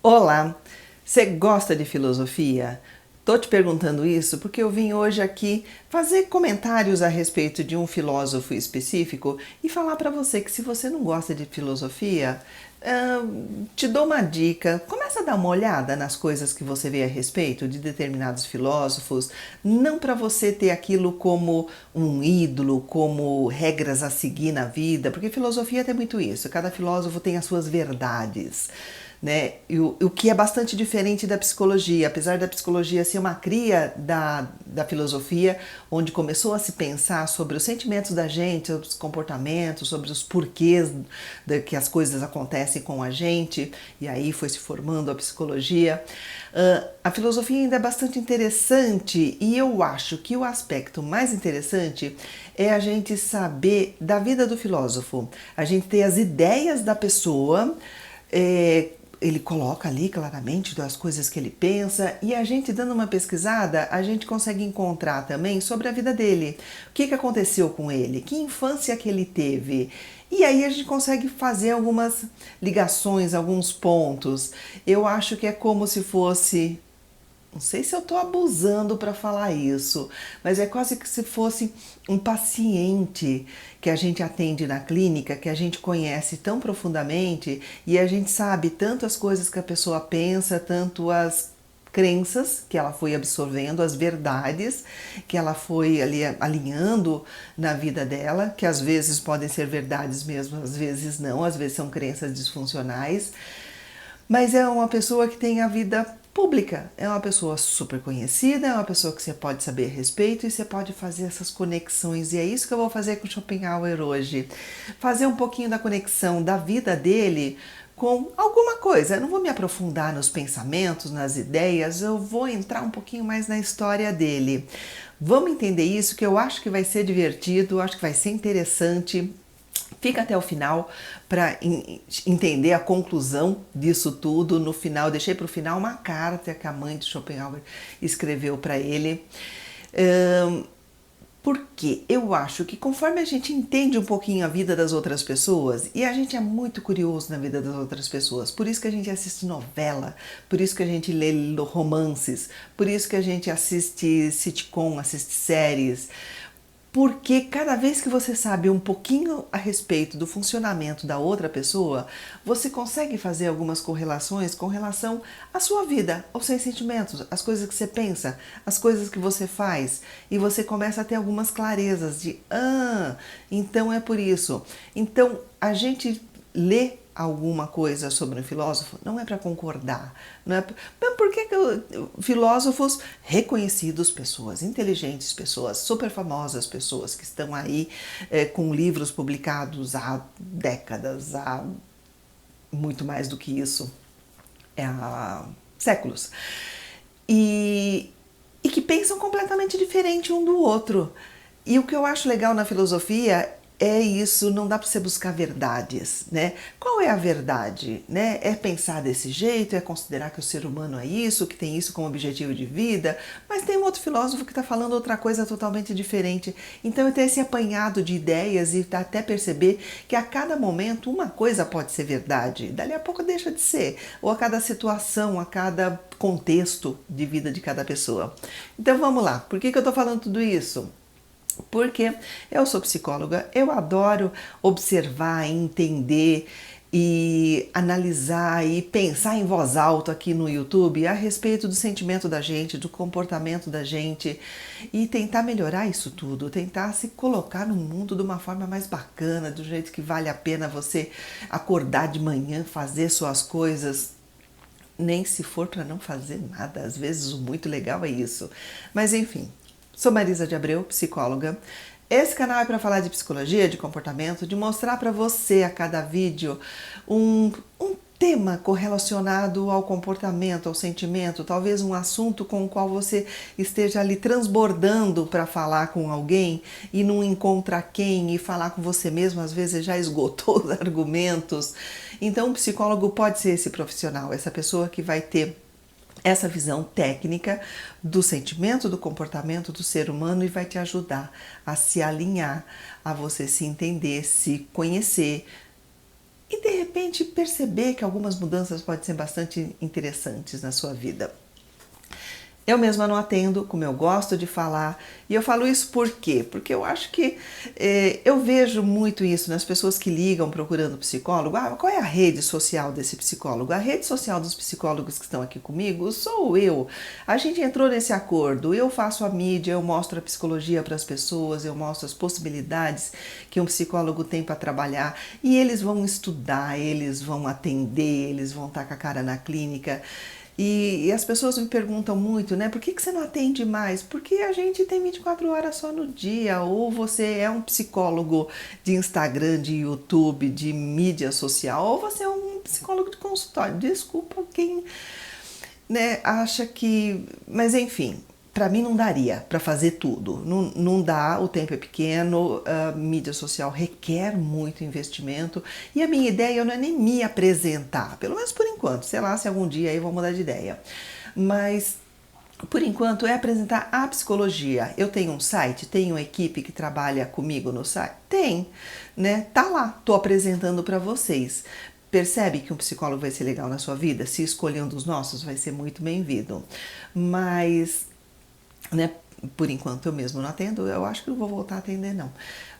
Olá, você gosta de filosofia? Tô te perguntando isso porque eu vim hoje aqui fazer comentários a respeito de um filósofo específico e falar para você que se você não gosta de filosofia, te dou uma dica. Começa a dar uma olhada nas coisas que você vê a respeito de determinados filósofos, não para você ter aquilo como um ídolo, como regras a seguir na vida, porque filosofia tem muito isso. Cada filósofo tem as suas verdades, né? O que é bastante diferente da psicologia, apesar da psicologia ser uma cria da filosofia, onde começou a se pensar sobre os sentimentos da gente, sobre os comportamentos, sobre os porquês de que as coisas acontecem com a gente, e aí foi se formando a psicologia. A filosofia ainda é bastante interessante e eu acho que o aspecto mais interessante é a gente saber da vida do filósofo, a gente ter as ideias da pessoa, ele coloca ali claramente das coisas que ele pensa e a gente dando uma pesquisada, a gente consegue encontrar também sobre a vida dele. O que aconteceu com ele? Que infância que ele teve? E aí a gente consegue fazer algumas ligações, alguns pontos. Eu acho que é como se fosse, não sei se eu estou abusando para falar isso, mas é quase que se fosse um paciente que a gente atende na clínica, que a gente conhece tão profundamente e a gente sabe tanto as coisas que a pessoa pensa, tanto as crenças que ela foi absorvendo, as verdades que ela foi ali alinhando na vida dela, que às vezes podem ser verdades mesmo, às vezes não, às vezes são crenças disfuncionais, mas é uma pessoa que tem a vida pública, é uma pessoa super conhecida, é uma pessoa que você pode saber a respeito e você pode fazer essas conexões. E é isso que eu vou fazer com o Schopenhauer hoje. Fazer um pouquinho da conexão da vida dele com alguma coisa. Eu não vou me aprofundar nos pensamentos, nas ideias, eu vou entrar um pouquinho mais na história dele. Vamos entender isso, que eu acho que vai ser divertido, acho que vai ser interessante. Fica até o final para entender a conclusão disso tudo. No final, deixei para o final uma carta que a mãe de Schopenhauer escreveu para ele. Porque eu acho que conforme a gente entende um pouquinho a vida das outras pessoas, e a gente é muito curioso na vida das outras pessoas, por isso que a gente assiste novela, por isso que a gente lê romances, por isso que a gente assiste sitcom, assiste séries, porque cada vez que você sabe um pouquinho a respeito do funcionamento da outra pessoa, você consegue fazer algumas correlações com relação à sua vida, aos seus sentimentos, às coisas que você pensa, às coisas que você faz. E você começa a ter algumas clarezas de, então é por isso. Então a gente lê alguma coisa sobre um filósofo, não é para concordar, não é porque filósofos reconhecidos, pessoas inteligentes, pessoas super famosas, pessoas que estão aí com livros publicados há décadas, há muito mais do que isso, há séculos, e, e que pensam completamente diferente um do outro. E o que eu acho legal na filosofia é isso, não dá para você buscar verdades, né? Qual é a verdade, né? É pensar desse jeito, é considerar que o ser humano é isso, que tem isso como objetivo de vida, mas tem um outro filósofo que está falando outra coisa totalmente diferente. Então é ter esse apanhado de ideias e até perceber que a cada momento uma coisa pode ser verdade, dali a pouco deixa de ser, ou a cada situação, a cada contexto de vida de cada pessoa. Então vamos lá, por que eu estou falando tudo isso? Porque eu sou psicóloga, eu adoro observar, entender e analisar e pensar em voz alta aqui no YouTube a respeito do sentimento da gente, do comportamento da gente e tentar melhorar isso tudo, tentar se colocar no mundo de uma forma mais bacana, do jeito que vale a pena você acordar de manhã, fazer suas coisas, nem se for para não fazer nada, às vezes o muito legal é isso. Mas enfim, sou Marisa de Abreu, psicóloga. Esse canal é para falar de psicologia, de comportamento, de mostrar para você a cada vídeo um tema correlacionado ao comportamento, ao sentimento, talvez um assunto com o qual você esteja ali transbordando para falar com alguém e não encontra quem, e falar com você mesmo, às vezes já esgotou os argumentos. Então, o psicólogo pode ser esse profissional, essa pessoa que vai ter essa visão técnica do sentimento, do comportamento do ser humano e vai te ajudar a se alinhar, a você se entender, se conhecer, e de repente perceber que algumas mudanças podem ser bastante interessantes na sua vida. Eu mesma não atendo, como eu gosto de falar, e eu falo isso por quê? Porque eu acho que eu vejo muito isso nas pessoas que ligam procurando psicólogo. Ah, qual é a rede social desse psicólogo? A rede social dos psicólogos que estão aqui comigo sou eu. A gente entrou nesse acordo, eu faço a mídia, eu mostro a psicologia para as pessoas, eu mostro as possibilidades que um psicólogo tem para trabalhar, e eles vão estudar, eles vão atender, eles vão estar com a cara na clínica. E as pessoas me perguntam muito, né? Por que você não atende mais? Porque a gente tem 24 horas só no dia. Ou você é um psicólogo de Instagram, de YouTube, de mídia social, ou você é um psicólogo de consultório. Desculpa quem, né, acha que... Mas enfim, para mim não daria para fazer tudo. Não, não dá, o tempo é pequeno, a mídia social requer muito investimento. E a minha ideia não é nem me apresentar, pelo menos por enquanto. Sei lá se algum dia aí eu vou mudar de ideia. Mas por enquanto é apresentar a psicologia. Eu tenho um site, tenho uma equipe que trabalha comigo no site? Tem, né? Tá lá, tô apresentando para vocês. Percebe que um psicólogo vai ser legal na sua vida? Se escolher um dos nossos, vai ser muito bem-vindo. Mas, né, por enquanto eu mesmo não atendo, eu acho que não vou voltar a atender não.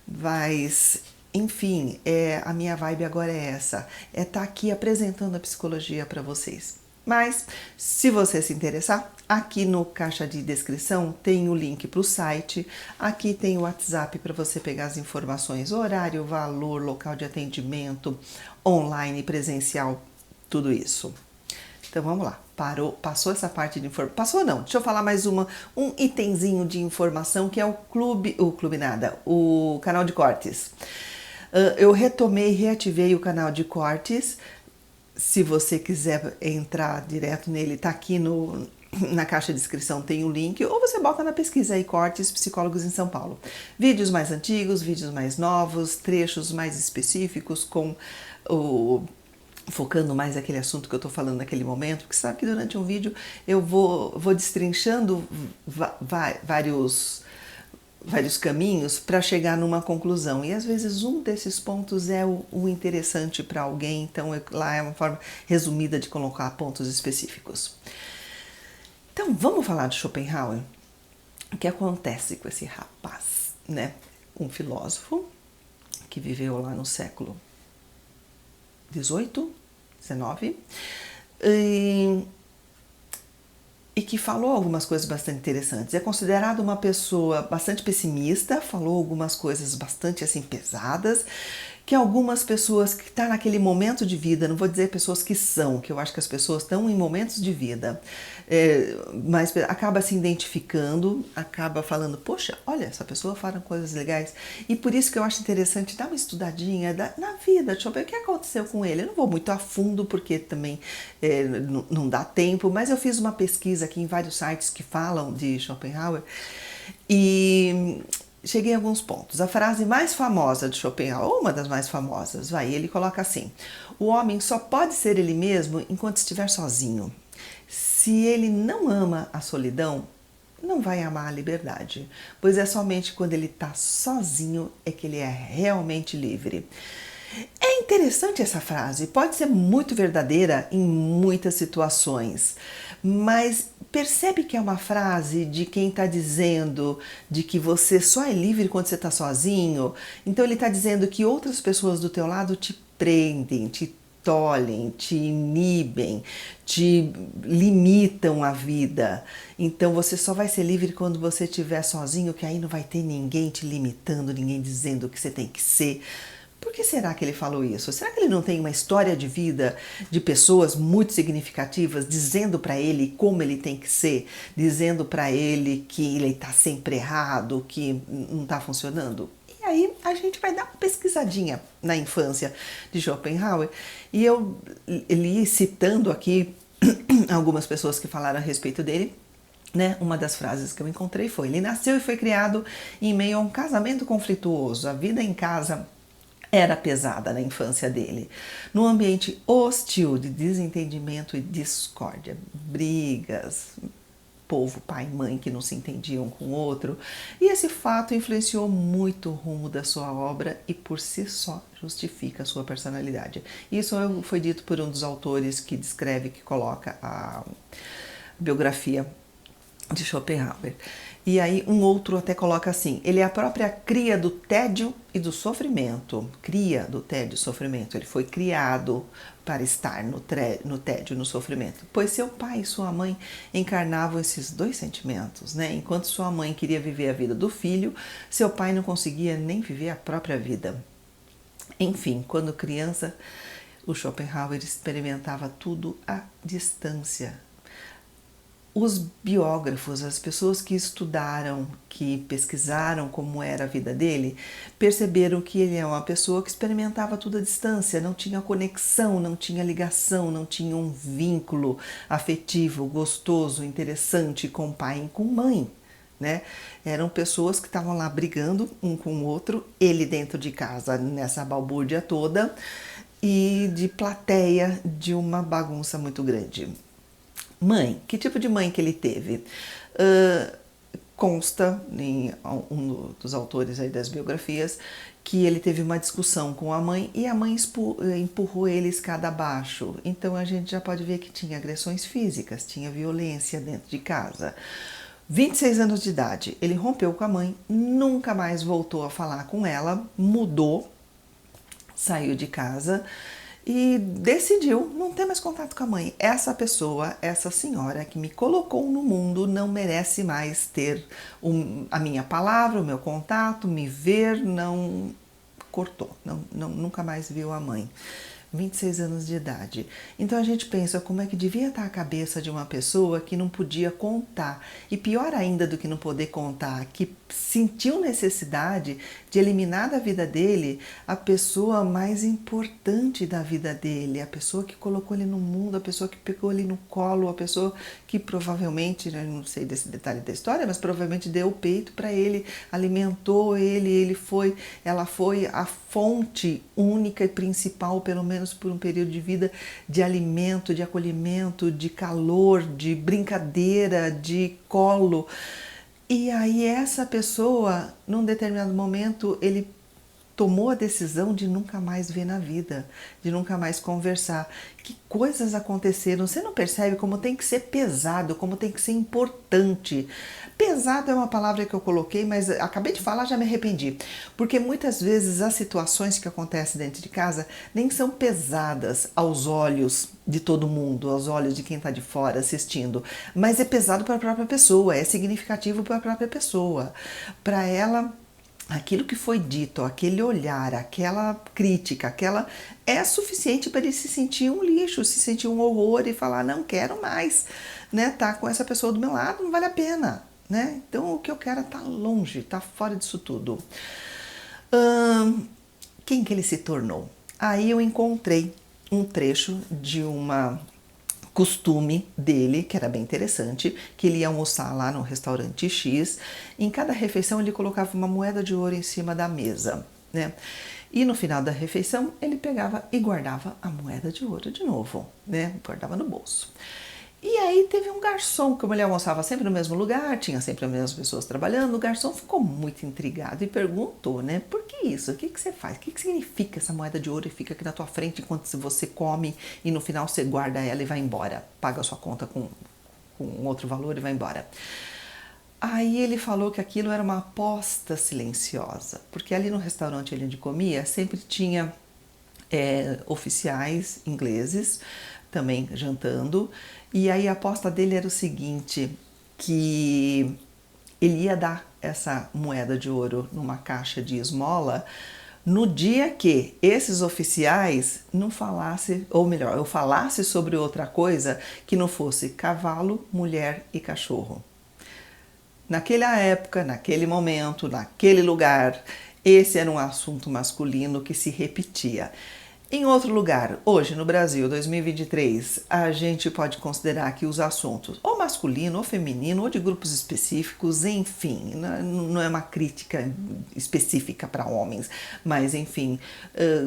Mas, enfim, a minha vibe agora é essa, é estar aqui apresentando a psicologia para vocês. Mas, se você se interessar, aqui no caixa de descrição tem o link para o site, aqui tem o WhatsApp para você pegar as informações, horário, valor, local de atendimento, online, presencial, tudo isso. Então vamos lá, passou essa parte de informação, passou não, deixa eu falar mais um itemzinho de informação que é o canal de cortes. Eu reativei o canal de cortes. Se você quiser entrar direto nele, tá aqui na caixa de descrição, tem o link, ou você bota na pesquisa aí, cortes psicólogos em São Paulo. Vídeos mais antigos, vídeos mais novos, trechos mais específicos focando mais aquele assunto que eu tô falando naquele momento, porque sabe que durante um vídeo eu vou destrinchando vários caminhos para chegar numa conclusão, e às vezes um desses pontos é o interessante para alguém, então lá é uma forma resumida de colocar pontos específicos. Então vamos falar de Schopenhauer. O que acontece com esse rapaz, né? Um filósofo que viveu lá no século 18, 19, e que falou algumas coisas bastante interessantes. É considerado uma pessoa bastante pessimista, falou algumas coisas bastante assim pesadas, que algumas pessoas que estão naquele momento de vida, não vou dizer pessoas que são, que eu acho que as pessoas estão em momentos de vida, mas acaba se identificando, acaba falando, poxa, olha, essa pessoa fala coisas legais, e por isso que eu acho interessante dar uma estudadinha na vida, deixa eu ver o que aconteceu com ele. Eu não vou muito a fundo, porque também não dá tempo, mas eu fiz uma pesquisa aqui em vários sites que falam de Schopenhauer, e cheguei a alguns pontos. A frase mais famosa de Schopenhauer, ou uma das mais famosas, ele coloca assim: o homem só pode ser ele mesmo enquanto estiver sozinho. Se ele não ama a solidão, não vai amar a liberdade, pois é somente quando ele está sozinho é que ele é realmente livre. É interessante essa frase, pode ser muito verdadeira em muitas situações, mas percebe que é uma frase de quem está dizendo de que você só é livre quando você está sozinho? Então ele está dizendo que outras pessoas do teu lado te prendem, te tolhem, te inibem, te limitam a vida. Então você só vai ser livre quando você estiver sozinho, que aí não vai ter ninguém te limitando, ninguém dizendo o que você tem que ser. Por que será que ele falou isso? Será que ele não tem uma história de vida de pessoas muito significativas dizendo para ele como ele tem que ser, dizendo para ele que ele está sempre errado, que não está funcionando? E aí a gente vai dar uma pesquisadinha na infância de Schopenhauer, e eu li citando aqui algumas pessoas que falaram a respeito dele. Né? Uma das frases que eu encontrei foi: ele nasceu e foi criado em meio a um casamento conflituoso, a vida em casa era pesada na infância dele, num ambiente hostil de desentendimento e discórdia, brigas, povo, pai e mãe, que não se entendiam um com o outro. E esse fato influenciou muito o rumo da sua obra e por si só justifica a sua personalidade. Isso foi dito por um dos autores que descreve, que coloca a biografia de Schopenhauer. E aí um outro até coloca assim: ele é a própria cria do tédio e do sofrimento. Cria do tédio e sofrimento. Ele foi criado para estar no tédio e no sofrimento. Pois seu pai e sua mãe encarnavam esses dois sentimentos, né? Enquanto sua mãe queria viver a vida do filho, seu pai não conseguia nem viver a própria vida. Enfim, quando criança, o Schopenhauer experimentava tudo à distância. Os biógrafos, as pessoas que estudaram, que pesquisaram como era a vida dele, perceberam que ele é uma pessoa que experimentava tudo à distância, não tinha conexão, não tinha ligação, não tinha um vínculo afetivo, gostoso, interessante com pai e com mãe. Né? Eram pessoas que estavam lá brigando um com o outro, ele dentro de casa nessa balbúrdia toda e de plateia de uma bagunça muito grande. Mãe, que tipo de mãe que ele teve? Consta em um dos autores aí das biografias que ele teve uma discussão com a mãe e a mãe empurrou ele escada abaixo. Então a gente já pode ver que tinha agressões físicas, tinha violência dentro de casa. 26 anos de idade, ele rompeu com a mãe, nunca mais voltou a falar com ela, mudou, saiu de casa e decidiu não ter mais contato com a mãe. Essa pessoa, essa senhora que me colocou no mundo não merece mais ter a minha palavra, o meu contato, me ver, não cortou, nunca mais viu a mãe. 26 anos de idade. Então a gente pensa como é que devia estar a cabeça de uma pessoa que não podia contar, e pior ainda do que não poder contar, que sentiu necessidade de eliminar da vida dele a pessoa mais importante da vida dele, a pessoa que colocou ele no mundo, a pessoa que pegou ele no colo, a pessoa que provavelmente, eu não sei desse detalhe da história, mas provavelmente deu o peito para ele, alimentou ele, ela foi a fonte única e principal, pelo menos por um período de vida, de alimento, de acolhimento, de calor, de brincadeira, de colo. E aí essa pessoa, num determinado momento, ele tomou a decisão de nunca mais ver na vida, de nunca mais conversar. Que coisas aconteceram? Você não percebe como tem que ser pesado, como tem que ser importante? Pesado é uma palavra que eu coloquei, mas acabei de falar, já me arrependi. Porque muitas vezes as situações que acontecem dentro de casa nem são pesadas aos olhos de todo mundo, aos olhos de quem está de fora assistindo, mas é pesado para a própria pessoa, é significativo para a própria pessoa. Para ela, aquilo que foi dito, aquele olhar, aquela crítica, é suficiente para ele se sentir um lixo, se sentir um horror e falar, não quero mais, né? Tá com essa pessoa do meu lado, não vale a pena, né? Então o que eu quero é estar longe, estar fora disso tudo. Quem que ele se tornou? Aí eu encontrei um trecho de uma costume dele, que era bem interessante, que ele ia almoçar lá no restaurante X, em cada refeição ele colocava uma moeda de ouro em cima da mesa, né? E no final da refeição ele pegava e guardava a moeda de ouro de novo, né? Guardava no bolso. E aí teve um garçom, como ele almoçava sempre no mesmo lugar, tinha sempre as mesmas pessoas trabalhando, o garçom ficou muito intrigado e perguntou, né, por que isso? O que você faz? O que significa essa moeda de ouro e fica aqui na tua frente enquanto você come e no final você guarda ela e vai embora, paga a sua conta com outro valor e vai embora. Aí ele falou que aquilo era uma aposta silenciosa, porque ali no restaurante onde comia sempre tinha oficiais ingleses também jantando, e aí a aposta dele era o seguinte, que ele ia dar essa moeda de ouro numa caixa de esmola no dia que esses oficiais não falassem, ou melhor, eu falasse sobre outra coisa que não fosse cavalo, mulher e cachorro. Naquela época, naquele momento, naquele lugar, esse era um assunto masculino que se repetia. Em outro lugar, hoje no Brasil, 2023, a gente pode considerar que os assuntos ou masculino, ou feminino, ou de grupos específicos, enfim, não é uma crítica específica para homens, mas enfim,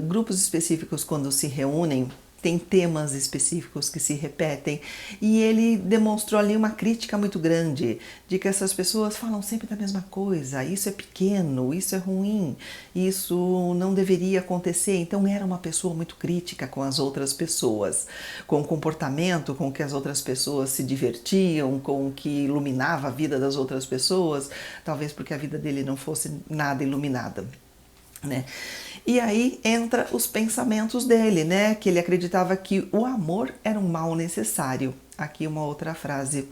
grupos específicos quando se reúnem tem temas específicos que se repetem, e ele demonstrou ali uma crítica muito grande de que essas pessoas falam sempre da mesma coisa, isso é pequeno, isso é ruim, isso não deveria acontecer. Então era uma pessoa muito crítica com as outras pessoas, com o comportamento com que as outras pessoas se divertiam, com o que iluminava a vida das outras pessoas, talvez porque a vida dele não fosse nada iluminada, né? E aí entra os pensamentos dele, né? Que ele acreditava que o amor era um mal necessário. Aqui uma outra frase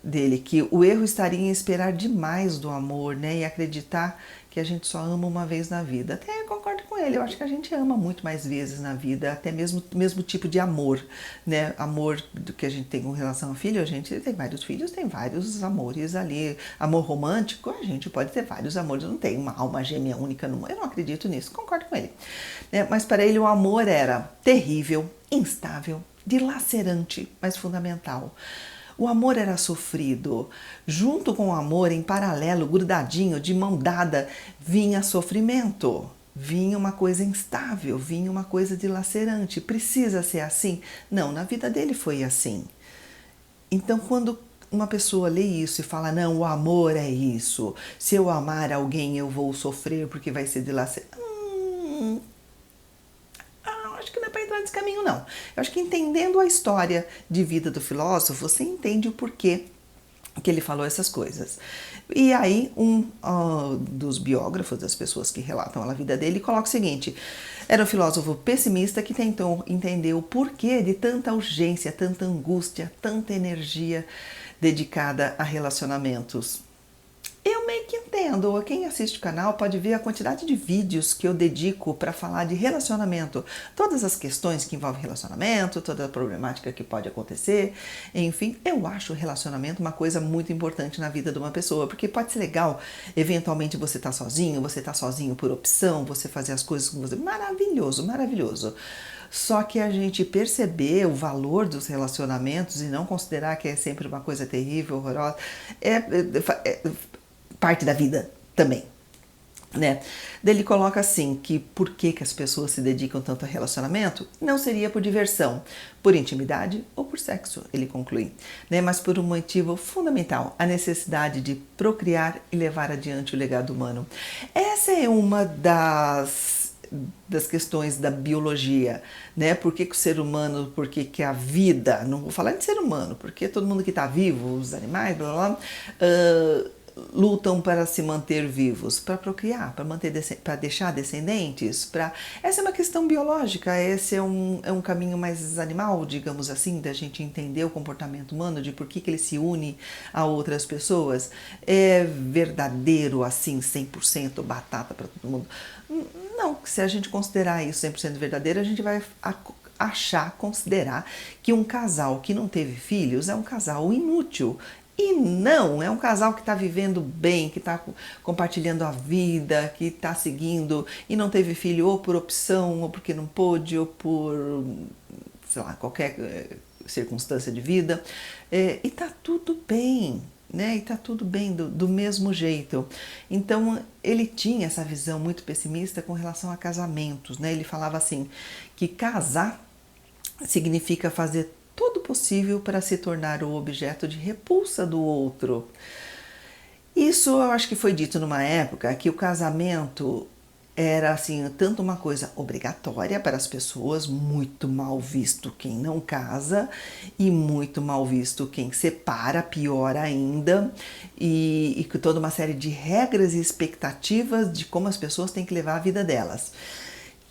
dele, que o erro estaria em esperar demais do amor, né? E acreditar que a gente só ama uma vez na vida. Até eu concordo com ele, eu acho que a gente ama muito mais vezes na vida, até mesmo tipo de amor, né? Amor do que a gente tem com relação a filho, a gente tem vários filhos, tem vários amores ali. Amor romântico, a gente pode ter vários amores, não tem uma alma gêmea única, eu não acredito nisso, concordo com ele. Né? Mas para ele o amor era terrível, instável, dilacerante, mas fundamental. O amor era sofrido. Junto com o amor, em paralelo, grudadinho, de mão dada, vinha sofrimento. Vinha uma coisa instável, vinha uma coisa dilacerante. Precisa ser assim? Não, na vida dele foi assim. Então, quando uma pessoa lê isso e fala, não, o amor é isso. Se eu amar alguém, eu vou sofrer porque vai ser dilacerante. Acho que não é para entrar nesse caminho, não. Eu acho que entendendo a história de vida do filósofo, você entende o porquê que ele falou essas coisas. E aí, dos biógrafos, das pessoas que relatam a vida dele, coloca o seguinte: era um filósofo pessimista que tentou entender o porquê de tanta urgência, tanta angústia, tanta energia dedicada a relacionamentos. Eu meio que entendo. Quem assiste o canal pode ver a quantidade de vídeos que eu dedico para falar de relacionamento. Todas as questões que envolvem relacionamento, toda a problemática que pode acontecer. Enfim, eu acho o relacionamento uma coisa muito importante na vida de uma pessoa, porque pode ser legal, eventualmente você tá sozinho por opção, você fazer as coisas com você. Maravilhoso, maravilhoso. Só que a gente perceber o valor dos relacionamentos e não considerar que é sempre uma coisa terrível, horrorosa, é parte da vida também, né? Daí ele coloca assim, que por que as pessoas se dedicam tanto a relacionamento? Não seria por diversão, por intimidade ou por sexo, ele conclui, né? Mas por um motivo fundamental, a necessidade de procriar e levar adiante o legado humano. Essa é uma das questões da biologia, né? Por que o ser humano, por que a vida, não vou falar de ser humano, porque todo mundo que está vivo, os animais, blá, blá, blá, lutam para se manter vivos, para procriar, para deixar descendentes, essa é uma questão biológica, esse é um caminho mais animal, digamos assim, da gente entender o comportamento humano, de por que ele se une a outras pessoas. É verdadeiro assim, 100% batata para todo mundo? Não, se a gente considerar isso 100% verdadeiro, a gente vai considerar que um casal que não teve filhos é um casal inútil. E não, é um casal que está vivendo bem, que está compartilhando a vida, que está seguindo e não teve filho ou por opção, ou porque não pôde, ou por, sei lá, qualquer circunstância de vida. E está tudo bem, né? E está tudo bem do mesmo jeito. Então, ele tinha essa visão muito pessimista com relação a casamentos, né? Ele falava assim, que casar significa fazer todo possível para se tornar o objeto de repulsa do outro. Isso eu acho que foi dito numa época que o casamento era assim, tanto uma coisa obrigatória para as pessoas, muito mal visto quem não casa e muito mal visto quem separa, pior ainda, e com toda uma série de regras e expectativas de como as pessoas têm que levar a vida delas.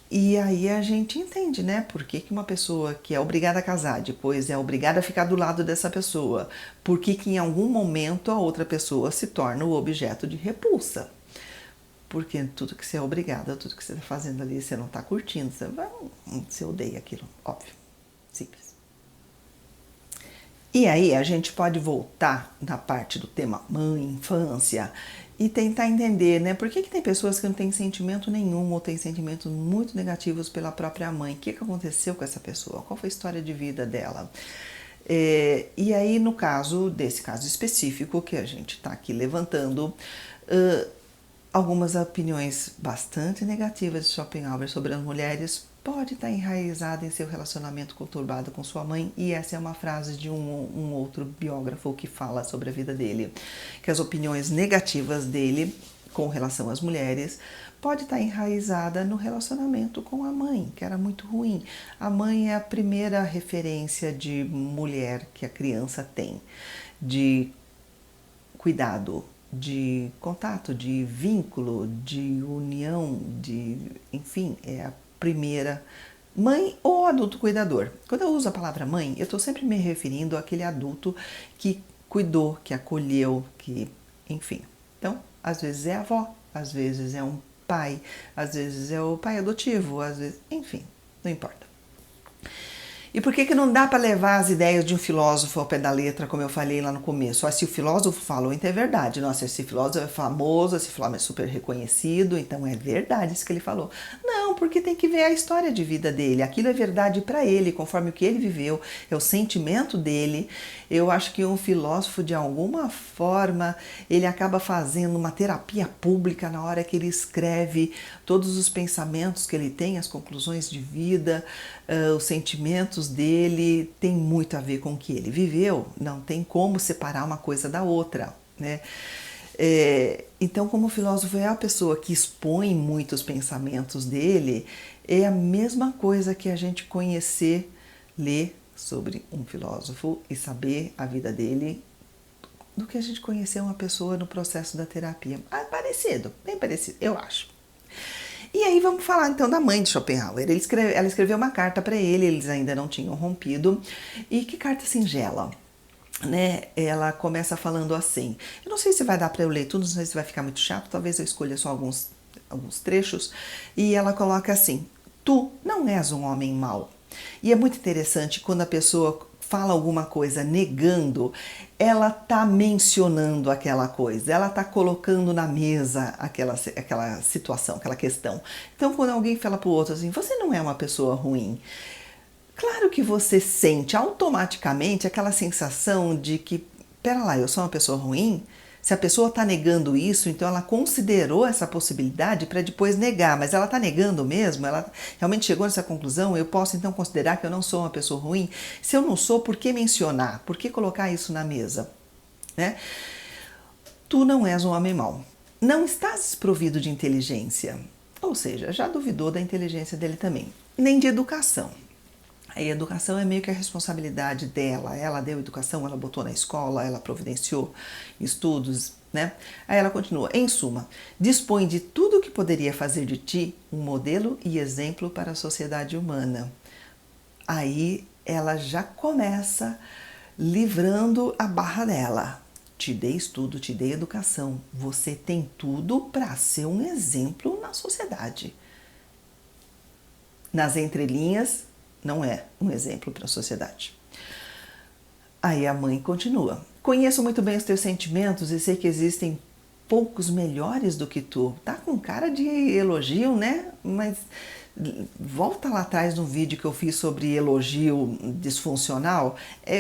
E aí a gente entende, né, por que uma pessoa que é obrigada a casar, depois é obrigada a ficar do lado dessa pessoa, por que em algum momento a outra pessoa se torna o objeto de repulsa. Porque tudo que você é obrigada, tudo que você está fazendo ali, você não está curtindo, você odeia aquilo, óbvio, simples. E aí a gente pode voltar na parte do tema mãe, infância, e tentar entender, né, por que tem pessoas que não têm sentimento nenhum ou têm sentimentos muito negativos pela própria mãe. O que aconteceu com essa pessoa? Qual foi a história de vida dela? E aí, no caso desse caso específico que a gente está aqui levantando, algumas opiniões bastante negativas de Schopenhauer sobre as mulheres pode estar enraizada em seu relacionamento conturbado com sua mãe, e essa é uma frase de um outro biógrafo que fala sobre a vida dele, que as opiniões negativas dele com relação às mulheres pode estar enraizada no relacionamento com a mãe, que era muito ruim. A mãe é a primeira referência de mulher que a criança tem, de cuidado, de contato, de vínculo, de união, enfim, é a primeira mãe ou adulto cuidador. Quando eu uso a palavra mãe, eu estou sempre me referindo àquele adulto que cuidou, que acolheu, que, enfim. Então, às vezes é a avó, às vezes é um pai, às vezes é o pai adotivo, às vezes, enfim, não importa. E por que não dá para levar as ideias de um filósofo ao pé da letra, como eu falei lá no começo? Se o filósofo falou, então é verdade. Nossa, esse filósofo é famoso, esse filósofo é super reconhecido, então é verdade isso que ele falou. Não, porque tem que ver a história de vida dele. Aquilo é verdade para ele, conforme o que ele viveu, é o sentimento dele. Eu acho que um filósofo, de alguma forma, ele acaba fazendo uma terapia pública na hora que ele escreve todos os pensamentos que ele tem, as conclusões de vida, os sentimentos dele, tem muito a ver com o que ele viveu, não tem como separar uma coisa da outra, né? Então, como o filósofo é a pessoa que expõe muitos pensamentos dele, é a mesma coisa que a gente conhecer, ler sobre um filósofo e saber a vida dele, do que a gente conhecer uma pessoa no processo da terapia. Parecido, bem parecido, eu acho. E aí vamos falar então da mãe de Schopenhauer. Ela escreveu uma carta para ele, eles ainda não tinham rompido. E que carta singela, né? Ela começa falando assim, eu não sei se vai dar para eu ler tudo, não sei se vai ficar muito chato, talvez eu escolha só alguns trechos. E ela coloca assim, tu não és um homem mau. E é muito interessante quando a pessoa fala alguma coisa negando, ela está mencionando aquela coisa, ela está colocando na mesa aquela situação, aquela questão. Então, quando alguém fala para o outro assim, você não é uma pessoa ruim, claro que você sente automaticamente aquela sensação de que, pera lá, eu sou uma pessoa ruim? Se a pessoa está negando isso, então ela considerou essa possibilidade para depois negar, mas ela está negando mesmo? Ela realmente chegou nessa conclusão? Eu posso então considerar que eu não sou uma pessoa ruim? Se eu não sou, por que mencionar? Por que colocar isso na mesa? Né? Tu não és um homem mau. Não estás desprovido de inteligência. Ou seja, já duvidou da inteligência dele também. Nem de educação. A educação é meio que a responsabilidade dela. Ela deu educação, ela botou na escola, ela providenciou estudos, né? Aí ela continua. Em suma, dispõe de tudo o que poderia fazer de ti um modelo e exemplo para a sociedade humana. Aí ela já começa livrando a barra dela. Te dei estudo, te dei educação. Você tem tudo para ser um exemplo na sociedade. Nas entrelinhas, não é um exemplo para a sociedade. Aí a mãe continua. Conheço muito bem os teus sentimentos e sei que existem poucos melhores do que tu. Tá com cara de elogio, né? Mas volta lá atrás no vídeo que eu fiz sobre elogio disfuncional.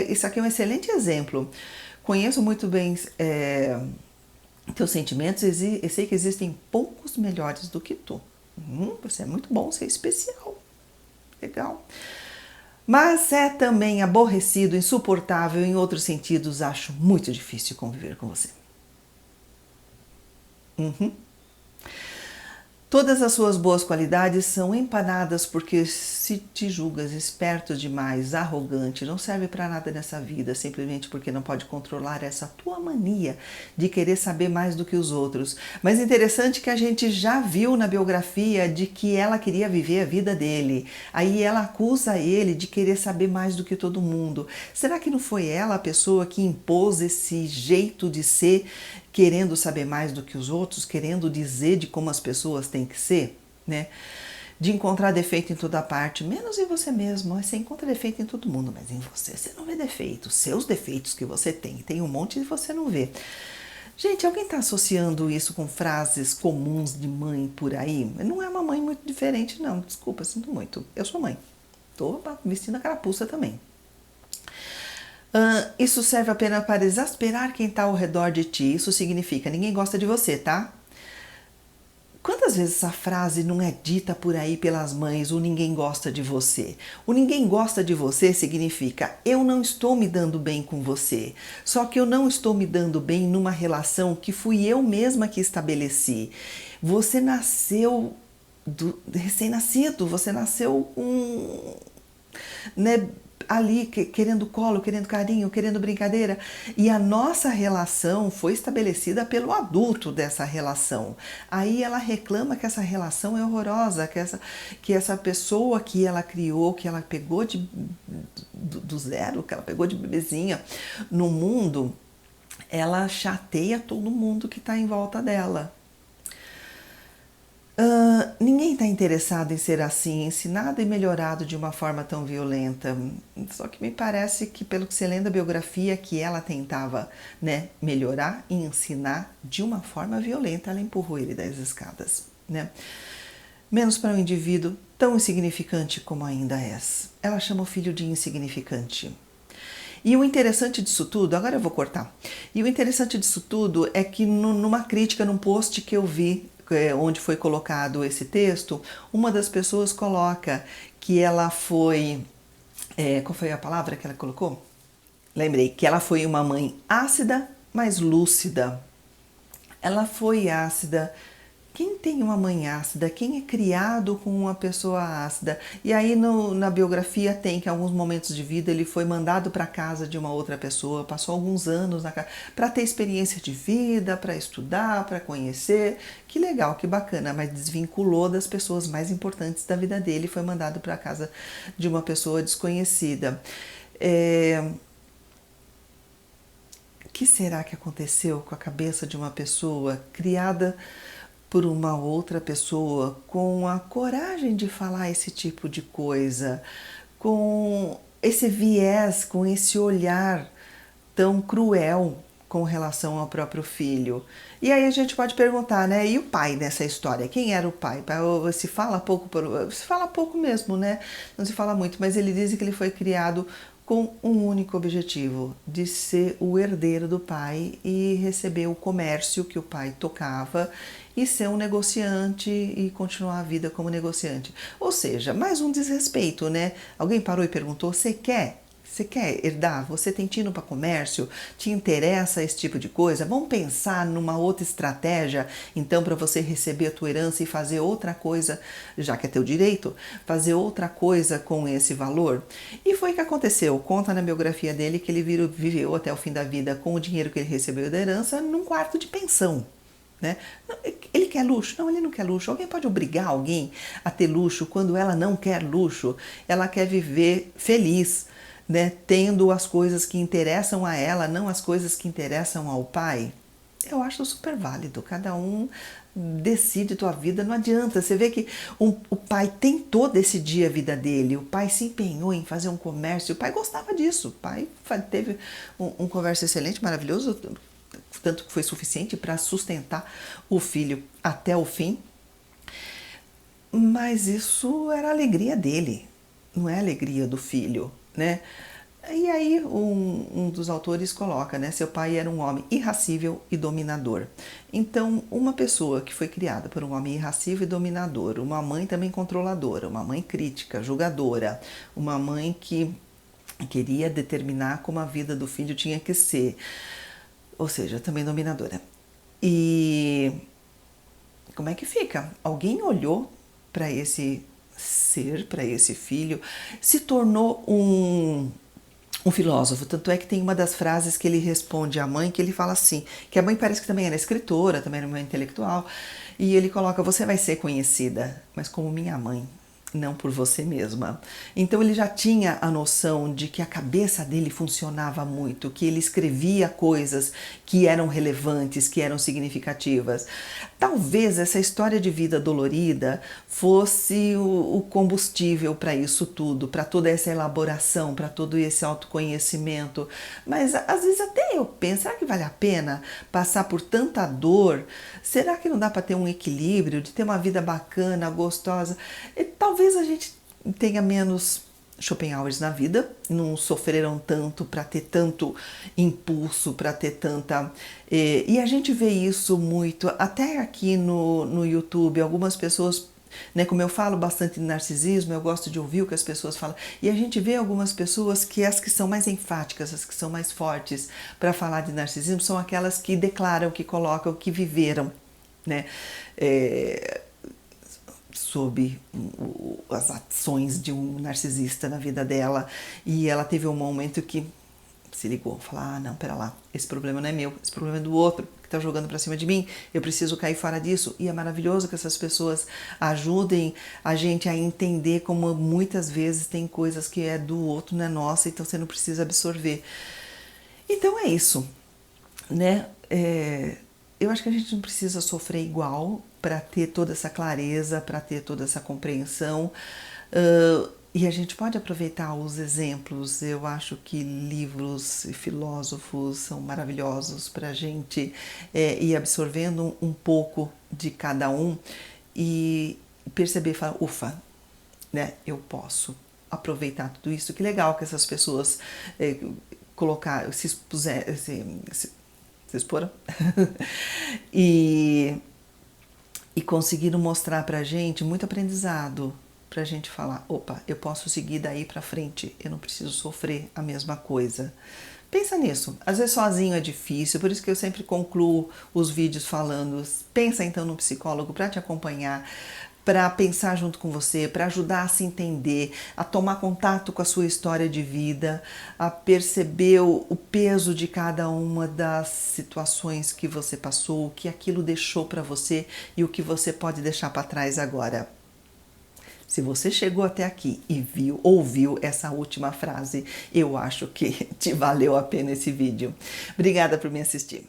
Isso aqui é um excelente exemplo. Conheço muito bem teus sentimentos e sei que existem poucos melhores do que tu. Você é muito bom, você é especial. Legal. Mas é também aborrecido, insuportável, em outros sentidos, acho muito difícil conviver com você. Todas as suas boas qualidades são empanadas porque se te julgas esperto demais, arrogante, não serve para nada nessa vida, simplesmente porque não pode controlar essa tua mania de querer saber mais do que os outros. Mas interessante que a gente já viu na biografia de que ela queria viver a vida dele. Aí ela acusa ele de querer saber mais do que todo mundo. Será que não foi ela a pessoa que impôs esse jeito de ser, querendo saber mais do que os outros, querendo dizer de como as pessoas têm que ser, né? De encontrar defeito em toda parte, menos em você mesmo. Você encontra defeito em todo mundo, mas em você não vê defeito. Seus defeitos que você tem um monte e você não vê. Gente, alguém está associando isso com frases comuns de mãe por aí? Não é uma mãe muito diferente, não. Desculpa, sinto muito. Eu sou mãe. Estou vestindo a carapuça também. Isso serve apenas para exasperar quem está ao redor de ti. Isso significa, ninguém gosta de você, tá? Quantas vezes essa frase não é dita por aí pelas mães, o ninguém gosta de você? O ninguém gosta de você significa eu não estou me dando bem com você. Só que eu não estou me dando bem numa relação que fui eu mesma que estabeleci. Você nasceu recém-nascido, você nasceu né, ali querendo colo, querendo carinho, querendo brincadeira. E a nossa relação foi estabelecida pelo adulto dessa relação. Aí ela reclama que essa relação é horrorosa, que essa pessoa que ela criou, que ela pegou do zero, que ela pegou de bebezinha no mundo, ela chateia todo mundo que está em volta dela. Ninguém está interessado em ser assim, ensinado e melhorado de uma forma tão violenta. Só que me parece que, pelo que você lê da biografia, que ela tentava, né, melhorar e ensinar de uma forma violenta. Ela empurrou ele das escadas, né? Menos para um indivíduo tão insignificante como ainda és. Ela chama o filho de insignificante. E o interessante disso tudo, agora eu vou cortar. E o interessante disso tudo é que numa crítica, num post que eu vi, onde foi colocado esse texto, uma das pessoas coloca que ela foi... qual foi a palavra que ela colocou? Lembrei, que ela foi uma mãe ácida, mas lúcida. Ela foi ácida. Quem tem uma mãe ácida? Quem é criado com uma pessoa ácida? E aí na biografia tem que em alguns momentos de vida ele foi mandado para casa de uma outra pessoa, passou alguns anos na casa para ter experiência de vida, para estudar, para conhecer. Que legal, que bacana, mas desvinculou das pessoas mais importantes da vida dele e foi mandado para casa de uma pessoa desconhecida. O que será que aconteceu com a cabeça de uma pessoa criada por uma outra pessoa com a coragem de falar esse tipo de coisa, com esse viés, com esse olhar tão cruel com relação ao próprio filho? E aí a gente pode perguntar, né? E o pai nessa história? Quem era o pai? Se fala pouco mesmo, né? Não se fala muito, mas ele diz que ele foi criado com um único objetivo, de ser o herdeiro do pai e receber o comércio que o pai tocava e ser um negociante e continuar a vida como negociante. Ou seja, mais um desrespeito, né? Alguém parou e perguntou, você quer herdar? Você tem tino para comércio? Te interessa esse tipo de coisa? Vamos pensar numa outra estratégia, então, para você receber a tua herança e fazer outra coisa, já que é teu direito, fazer outra coisa com esse valor? E foi o que aconteceu. Conta na biografia dele que ele viveu até o fim da vida com o dinheiro que ele recebeu da herança num quarto de pensão. Né? Ele quer luxo? Não, ele não quer luxo. Alguém pode obrigar alguém a ter luxo quando ela não quer luxo? Ela quer viver feliz, né, tendo as coisas que interessam a ela, não as coisas que interessam ao pai. Eu acho super válido, cada um decide tua vida, não adianta. Você vê que o pai tentou decidir a vida dele, o pai se empenhou em fazer um comércio, o pai gostava disso, o pai teve um comércio excelente, maravilhoso, tanto que foi suficiente para sustentar o filho até o fim, mas isso era a alegria dele, não é a alegria do filho, né? E aí um dos autores coloca, né? Seu pai era um homem irracível e dominador. Então, uma pessoa que foi criada por um homem irracível e dominador, uma mãe também controladora, uma mãe crítica, julgadora, uma mãe que queria determinar como a vida do filho tinha que ser, ou seja, também dominadora. E como é que fica? Alguém olhou para esse ser, para esse filho, se tornou um filósofo. Tanto é que tem uma das frases que ele responde à mãe, que ele fala assim, que a mãe parece que também era escritora, também era uma intelectual, e ele coloca, você vai ser conhecida, mas como minha mãe, não por você mesma. Então ele já tinha a noção de que a cabeça dele funcionava muito, que ele escrevia coisas que eram relevantes, que eram significativas. Talvez essa história de vida dolorida fosse o combustível para isso tudo, para toda essa elaboração, para todo esse autoconhecimento. Mas às vezes até eu penso, será que vale a pena passar por tanta dor? Será que não dá para ter um equilíbrio, de ter uma vida bacana, gostosa? E talvez a gente tenha menos Schopenhauers na vida, não sofreram tanto para ter tanto impulso, para ter tanta... E a gente vê isso muito, até aqui no YouTube, algumas pessoas, né, como eu falo bastante de narcisismo, eu gosto de ouvir o que as pessoas falam, e a gente vê algumas pessoas que as que são mais enfáticas, as que são mais fortes para falar de narcisismo, são aquelas que declaram, que colocam, que viveram, né, sob as ações de um narcisista na vida dela, e ela teve um momento que se ligou, falou, ah, não, pera lá, esse problema não é meu, esse problema é do outro, que tá jogando pra cima de mim, eu preciso cair fora disso. E é maravilhoso que essas pessoas ajudem a gente a entender como muitas vezes tem coisas que é do outro, não é nossa, então você não precisa absorver. Então é isso, né? Eu acho que a gente não precisa sofrer igual para ter toda essa clareza, para ter toda essa compreensão. E a gente pode aproveitar os exemplos. Eu acho que livros e filósofos são maravilhosos para a gente ir absorvendo um pouco de cada um e perceber, falar, ufa, né? Eu posso aproveitar tudo isso. Que legal que essas pessoas colocar, se expuseram, se exporam e conseguiram mostrar pra gente muito aprendizado, pra gente falar, opa, eu posso seguir daí pra frente, eu não preciso sofrer a mesma coisa. Pensa nisso, às vezes sozinho é difícil, por isso que eu sempre concluo os vídeos falando, pensa então no psicólogo para te acompanhar, para pensar junto com você, para ajudar a se entender, a tomar contato com a sua história de vida, a perceber o peso de cada uma das situações que você passou, o que aquilo deixou para você e o que você pode deixar para trás agora. Se você chegou até aqui e ouviu essa última frase, eu acho que te valeu a pena esse vídeo. Obrigada por me assistir.